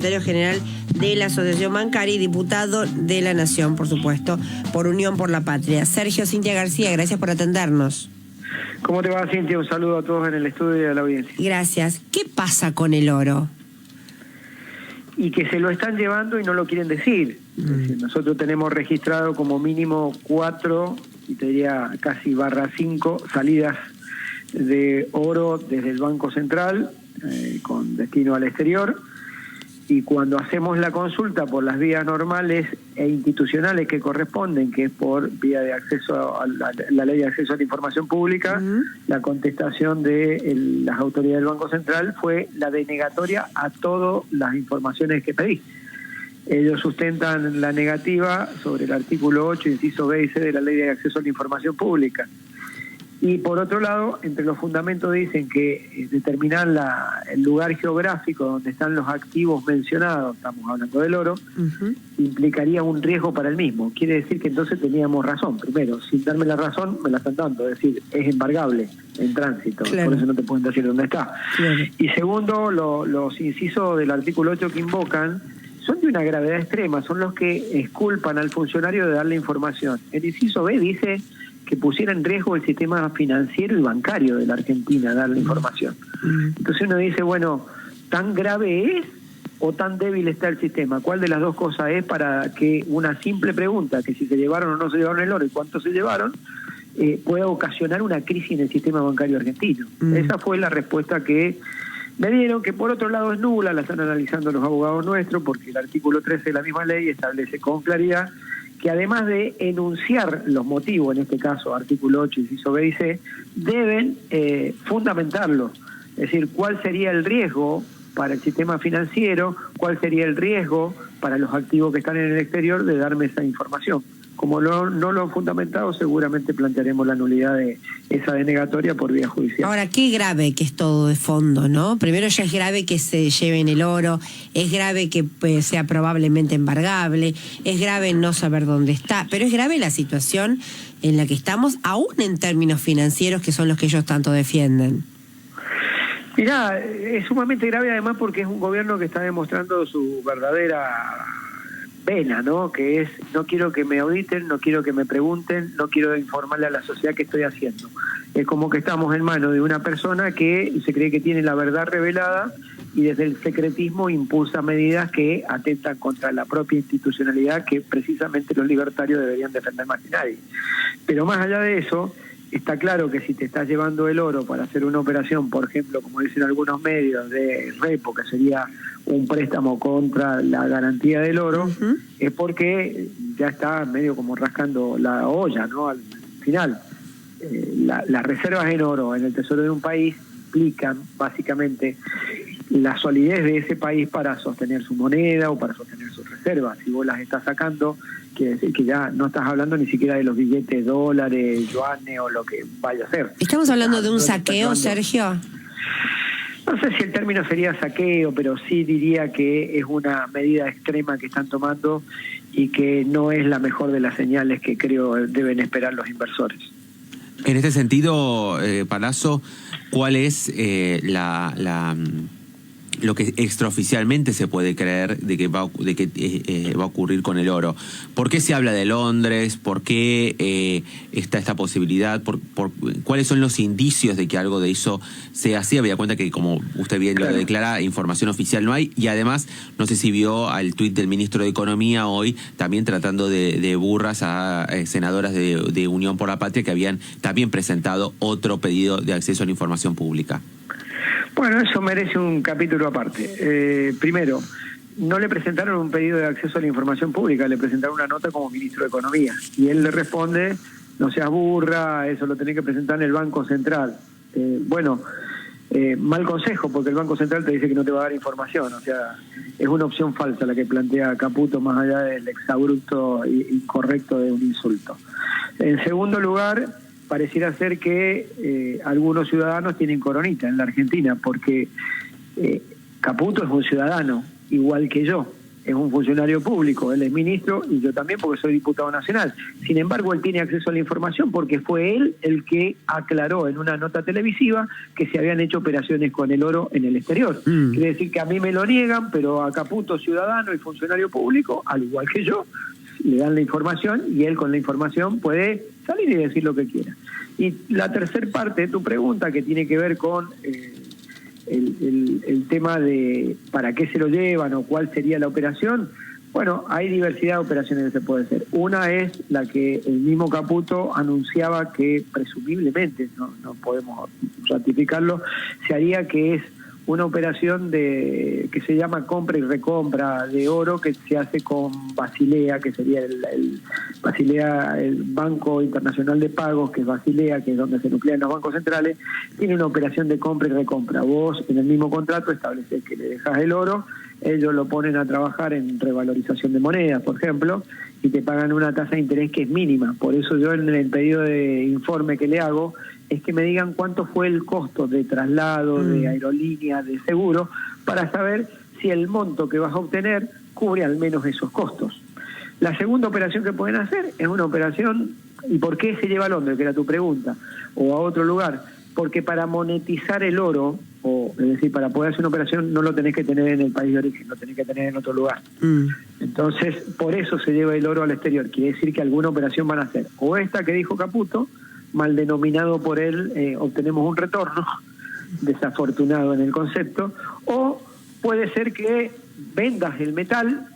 Secretario General de la Asociación Bancaria y diputado de la Nación, por supuesto, por Unión por la Patria. Sergio, Cintia García, gracias por atendernos. ¿Cómo te va, Cintia? Un saludo a todos en el estudio y a la audiencia. Gracias. ¿Qué pasa con el oro? Y que se lo están llevando y no lo quieren decir. Es decir, nosotros tenemos registrado como mínimo 4, y te diría casi /5 salidas de oro desde el Banco Central con destino al exterior. Y cuando hacemos la consulta por las vías normales e institucionales que corresponden, que es por vía de acceso a la ley de acceso a la información pública, la contestación de las autoridades del Banco Central fue la denegatoria a todas las informaciones que pedí. Ellos sustentan la negativa sobre el artículo 8, inciso B y C de la ley de acceso a la información pública. Y por otro lado, entre los fundamentos dicen que determinar el lugar geográfico donde están los activos mencionados, estamos hablando del oro, implicaría un riesgo para el mismo. Quiere decir que entonces teníamos razón. Primero, sin darme la razón, me la están dando. Es decir, es embargable en tránsito, claro. Por eso no te pueden decir dónde está. Claro. Y segundo, los incisos del artículo 8 que invocan son de una gravedad extrema, son los que exculpan al funcionario de darle información. El inciso B dice que pusiera en riesgo el sistema financiero y bancario de la Argentina, darle información. Entonces uno dice, bueno, ¿tan grave es o tan débil está el sistema? ¿Cuál de las dos cosas es para que una simple pregunta, que si se llevaron o no se llevaron el oro y cuánto se llevaron, pueda ocasionar una crisis en el sistema bancario argentino? Esa fue la respuesta que me dieron, que por otro lado es nula, la están analizando los abogados nuestros, porque el artículo 13 de la misma ley establece con claridad que además de enunciar los motivos, en este caso artículo 8, inciso B y C, deben fundamentarlo. Es decir, cuál sería el riesgo para el sistema financiero, cuál sería el riesgo para los activos que están en el exterior de darme esa información. Como no lo han fundamentado, seguramente plantearemos la nulidad de esa denegatoria por vía judicial. Ahora, qué grave que es todo de fondo, ¿no? Primero ya es grave que se lleven el oro, es grave que sea probablemente embargable, es grave no saber dónde está, pero es grave la situación en la que estamos, aún en términos financieros, que son los que ellos tanto defienden. Mirá, es sumamente grave además porque es un gobierno que está demostrando su verdadera pena, ¿no? Que es, no quiero que me auditen, no quiero que me pregunten, no quiero informarle a la sociedad qué estoy haciendo. Es como que estamos en manos de una persona que se cree que tiene la verdad revelada y desde el secretismo impulsa medidas que atentan contra la propia institucionalidad que precisamente los libertarios deberían defender más que nadie. Pero más allá de eso, está claro que si te estás llevando el oro para hacer una operación, por ejemplo, como dicen algunos medios, de repo, que sería un préstamo contra la garantía del oro, es porque ya está medio como rascando la olla, ¿no? Al final, las reservas en oro en el tesoro de un país implican básicamente la solidez de ese país para sostener su moneda o para sostener sus reservas. Si vos las estás sacando, quiere decir que ya no estás hablando ni siquiera de los billetes, dólares, yuanes o lo que vaya a ser. ¿Estamos hablando de un saqueo, Sergio? No sé si el término sería saqueo, pero sí diría que es una medida extrema que están tomando y que no es la mejor de las señales que creo deben esperar los inversores. En este sentido, Palazzo, ¿cuál es lo que extraoficialmente se puede creer de que va a ocurrir con el oro? ¿Por qué se habla de Londres? ¿Por qué está esta posibilidad? ¿Cuáles son los indicios de que algo de eso sea así? Había cuenta que, como usted bien lo declara, información oficial no hay. Y además, no sé si vio al tuit del ministro de Economía hoy, también tratando de burras a senadoras de Unión por la Patria que habían también presentado otro pedido de acceso a la información pública. Bueno, eso merece un capítulo aparte. Primero, no le presentaron un pedido de acceso a la información pública, le presentaron una nota como ministro de Economía. Y él le responde, no seas burra, eso lo tenés que presentar en el Banco Central. Mal consejo, porque el Banco Central te dice que no te va a dar información. O sea, es una opción falsa la que plantea Caputo, más allá del exabrupto incorrecto de un insulto. En segundo lugar, pareciera ser que algunos ciudadanos tienen coronita en la Argentina, porque Caputo es un ciudadano, igual que yo. es un funcionario público, él es ministro y yo también porque soy diputado nacional. Sin embargo, él tiene acceso a la información porque fue él el que aclaró en una nota televisiva que se habían hecho operaciones con el oro en el exterior. Quiere decir que a mí me lo niegan, pero a Caputo, ciudadano y funcionario público, al igual que yo, le dan la información y él con la información puede salir y decir lo que quiera. Y la tercera parte de tu pregunta, que tiene que ver con el tema de para qué se lo llevan o cuál sería la operación, bueno, hay diversidad de operaciones que se puede hacer. Una es la que el mismo Caputo anunciaba que presumiblemente, no podemos ratificarlo, se haría, que es una operación que se llama compra y recompra de oro, que se hace con Basilea, que sería Basilea, el Banco Internacional de Pagos, que es Basilea, que es donde se nuclean los bancos centrales, tiene una operación de compra y recompra. Vos en el mismo contrato estableces que le dejas el oro, ellos lo ponen a trabajar en revalorización de monedas, por ejemplo, y te pagan una tasa de interés que es mínima. Por eso yo en el pedido de informe que le hago es que me digan cuánto fue el costo de traslado, de aerolínea, de seguro, para saber si el monto que vas a obtener cubre al menos esos costos. La segunda operación que pueden hacer es una operación, ¿y por qué se lleva a Londres?, que era tu pregunta, o a otro lugar. Porque para monetizar el oro, es decir, para poder hacer una operación, no lo tenés que tener en el país de origen, lo tenés que tener en otro lugar. Entonces, por eso se lleva el oro al exterior. Quiere decir que alguna operación van a hacer. O esta que dijo Caputo, mal denominado por él, obtenemos un retorno, desafortunado en el concepto, o puede ser que vendas el metal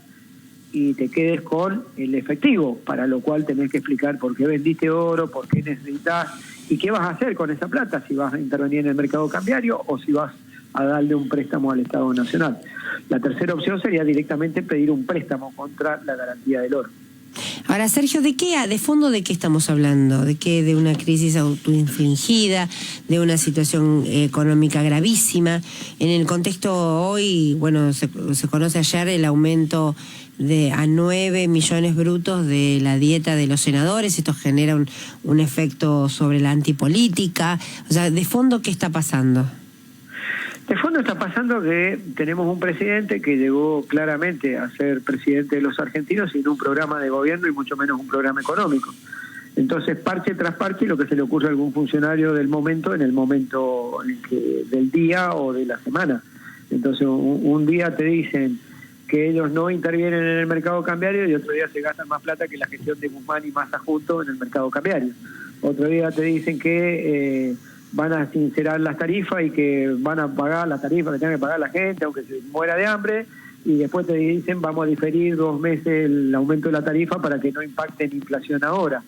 y te quedes con el efectivo, para lo cual tenés que explicar por qué vendiste oro, por qué necesitas y qué vas a hacer con esa plata, si vas a intervenir en el mercado cambiario o si vas a darle un préstamo al Estado Nacional. La tercera opción sería directamente pedir un préstamo contra la garantía del oro. Ahora, Sergio, de fondo de qué estamos hablando? ¿De una crisis autoinfligida, de una situación económica gravísima? En el contexto hoy, bueno, se conoce ayer el aumento a 9 millones brutos de la dieta de los senadores. Esto genera un efecto sobre la antipolítica. O sea, de fondo, ¿qué está pasando? De fondo está pasando que tenemos un presidente que llegó claramente a ser presidente de los argentinos sin un programa de gobierno y mucho menos un programa económico. Entonces, parche tras parche, lo que se le ocurre a algún funcionario del momento, en el momento del día o de la semana. Entonces, un día te dicen que ellos no intervienen en el mercado cambiario y otro día se gastan más plata que la gestión de Guzmán y Massa juntos en el mercado cambiario. Otro día te dicen que van a sincerar las tarifas y que van a pagar las tarifas que tenga que pagar la gente, aunque se muera de hambre, y después te dicen vamos a diferir 2 meses el aumento de la tarifa para que no impacte en inflación ahora.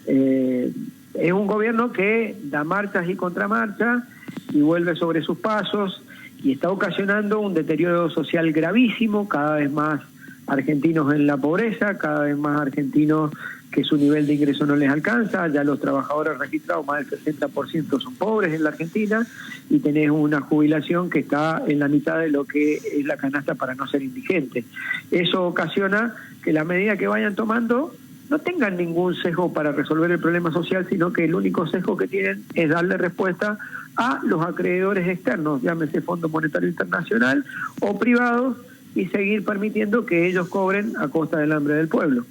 Es un gobierno que da marchas y contramarchas y vuelve sobre sus pasos y está ocasionando un deterioro social gravísimo, cada vez más argentinos en la pobreza, cada vez más argentinos que su nivel de ingreso no les alcanza. Ya los trabajadores registrados, más del 60% son pobres en la Argentina, y tenés una jubilación que está en la mitad de lo que es la canasta para no ser indigente. Eso ocasiona que la medida que vayan tomando no tengan ningún sesgo para resolver el problema social, sino que el único sesgo que tienen es darle respuesta a los acreedores externos, llámese Fondo Monetario Internacional o privados, y seguir permitiendo que ellos cobren a costa del hambre del pueblo.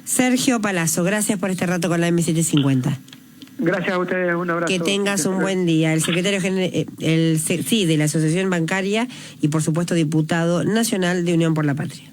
Sergio Palazzo, gracias por este rato con la M750. Gracias a ustedes, un abrazo. Que tengas un buen día. El secretario general de la Asociación Bancaria y por supuesto diputado nacional de Unión por la Patria.